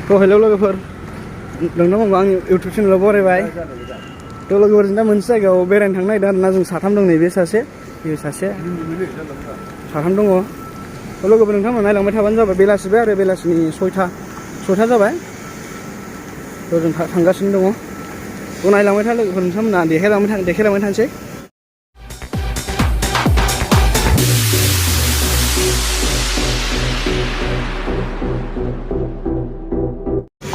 हेल' लोगोफोर नोंथांमोनखौ आंनि इउटुब चेनेलाव बरायबाय थ' लोगोफोर जों दा मोनसे जायगायाव बेरायनो थांनो नागिरदों आरोना जों साथाम दं नैबे सासे साथाम दङ थ' लोगोफोर नोंथांमोना नायलांबाय थाबानो जाबाय बेलासिबाय आरो बेलासिनि सयथा जाबाय थ' जों थांगासिनो दङ थ' नायलांबाय था लोगोफोर नोंथांमोना देखायलांबाय थानोसै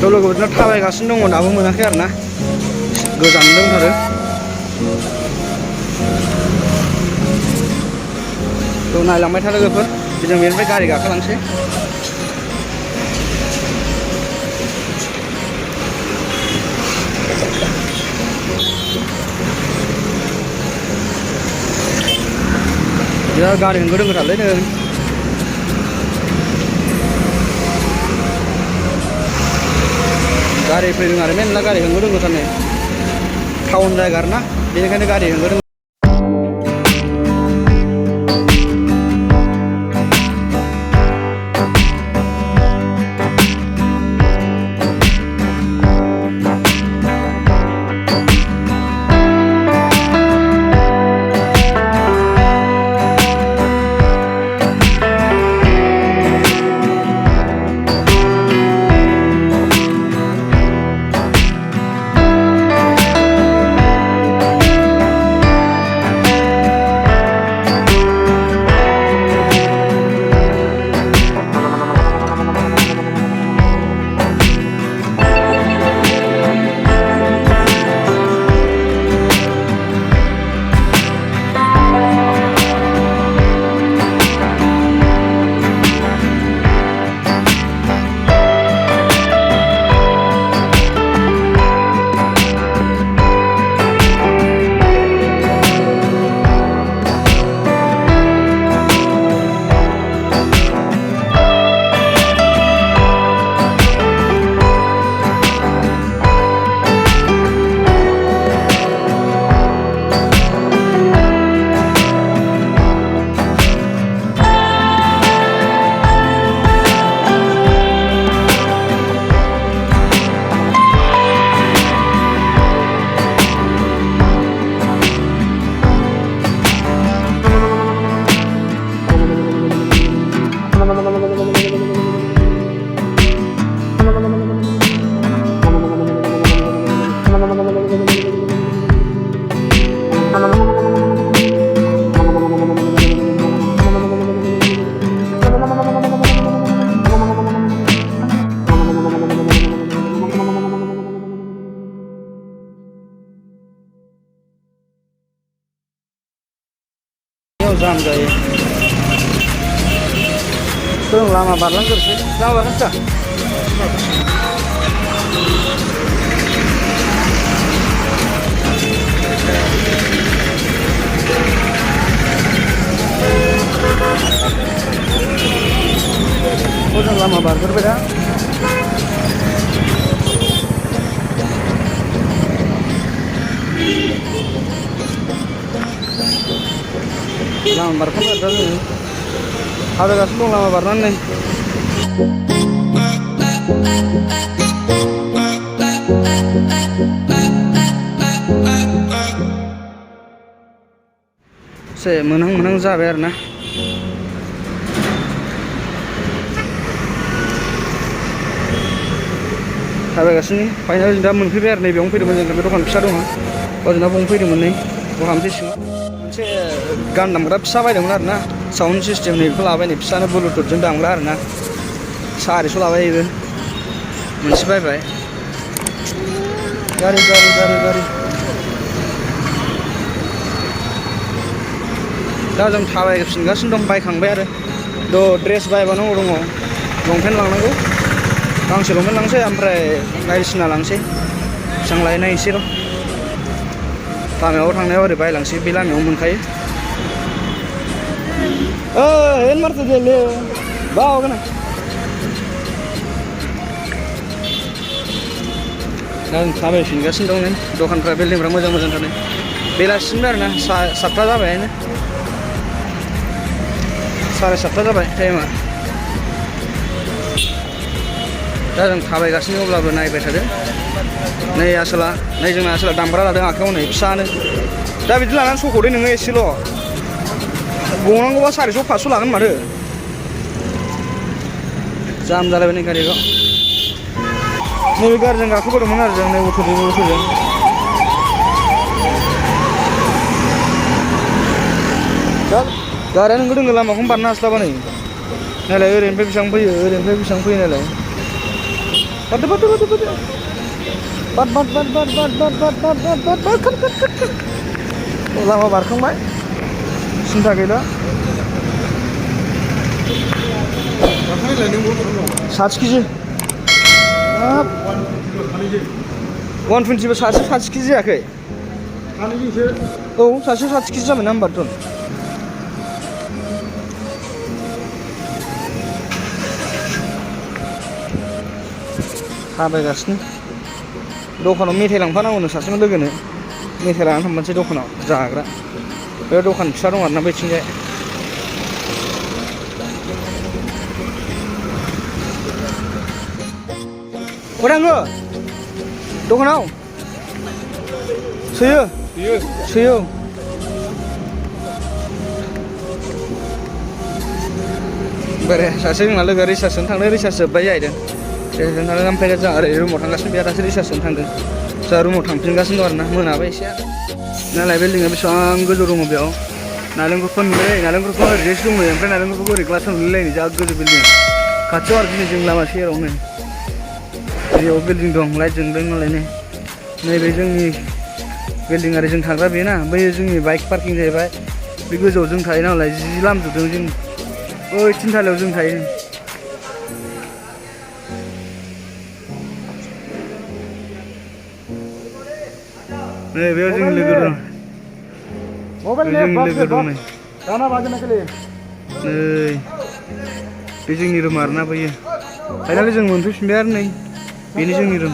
थ' लोगोफोरनो थाबायगासिनो दङ दाबो मोनाखै आरोना गोजान दंथारो थ' नायलांबाय था लोगोफोर जों बेनिफ्राय गारि गाखोलांसै बिराद गारि होंगो दोंगोथारलै नै गारि फैदों आरो मेरला गारि होंगो दोंगोथार नै टाउन जायगा आरोना बेनिखायनो गारि होंगो दोंगो जाम जायो जों लामा बारलांग्रोसै लामा बारलांसै जों लामा बारग्रोबाय दा लामा बारखांबाय दा जोङो थाबायगासिनो दं लामा बारनानै एसे मोनहां जाबाय आरोना थाबायगासिनो फाइनाल जों दा मोनफैबाय आरो नै बेयावनो फैदोंमोन जों बे दखान फिसा दङ जोंना बावनो फैदोंमोन नै बहामोनसे सिङाव मोनसे गान दामग्रा फिसा बायदोंमोन आरोना साउन्ड सिस्टेम नै बेखौ लाबाय नै फिसानो ब्लुटुथजों दामग्रा आरोना 400 लाबाय बेबो मोनसे बायबाय गारि दा जों थाबायफिनगासिनो दं बायखांबाय आरो ड्रेस बायबानांगौ दङ लंपेन्ट लांनांगौ गांसे लंपेन्ट लांसै ओमफ्राय बायदिसिना लांसै बेसेबां लायो नायनोसै र' लामायाव थांनायाव ओरै बायलांसै बे लामायाव मोनखायो ಏನ್ ಮಾಡ್ತಿದ್ದೆ ಇಲ್ಲಿ ಬಾ ಹೋಗೋಣ दा जों थाबायफिनगासिनो दं नै दखानफ्रा बिल्डिंफ्रा मोजां थार नै बेलासिनो आरोना 7था जाबायानो 7:30 जाबाय टाइमा दा जों थाबायगासिनो अब्लाबो नायबाय थादों नै आसोला नै जोंना आसोला दामब्रा लादों आखायाव नै फिसानो दा बिदि लानानै सख'दो नोङो एसेल' गनांगौबा 400 500 लागोन माथो जाम जालायबाय नै गारिखौ नैबे गारिजों गाखोबोदोंमोन आरो जों नै अट'जों गारियानो होंगो दोंगो लामाखौनो बारनो हास्लाबा नै नायलाय ओरैनिफ्राय बेसेबां फैयो नायलाय बारदो लामा बारखांबाय सिन्था गैला 60 केजि 120 सासे 60 केजि जायाखै औ सासे 60 केजि जाबाय ना होमबाथ' थाबायगासिनो दखानाव मेथाइ लांफानांगौनो सासेनो लोगोनो मेथाइ लानानै थांफानोसै दखानाव जाग्रा बे दखान फिसा दं आरोना बैथिंजाय थाङो दखानाव सोयो बोरै सासे जोंना लोगोआ रिसार्जजों थांदों रिसार्ज जोब्बाय जाहैदों रिसार्जजों थांदों ओमफ्राय जों ओरै रुमाव थांगासिनो बेहा दासो रिसार्जजों थांदों जोंहा रुमाव थांफिनगासिनो दं आरोना मोनाबाय एसे नालाय बिल्डिङा बेसेबां गोजौ दङ बेयाव नालेंखरफोर नुलाय नालेंखरफोर ओरैजायसो दंनो ओमफ्राय नालेंखरफोरखौ ओरै ग्लासाव नुलायलायनो जा गोजौ बिल्डिं खाथियाव आरो दिनै जों लामा सेरावनो बेयाव बिल्डिं दं लाइट जोंदों नालाय नैबे जोंनि बिल्डिं आरो जों थाग्रा बेना बै जोंनि बाइक पार्किं जाहैबाय बे गोजौआव जों थायो नालाय जि लामजोबदों जों ओइ थिनथालायाव जों थायो नै बेयाव जोंनि लोगो दं नै बे जोंनि रुम आरोना बैयो फाइनालि जों मोनफैफिनबाय आरो नै बेनो जोंनि रुम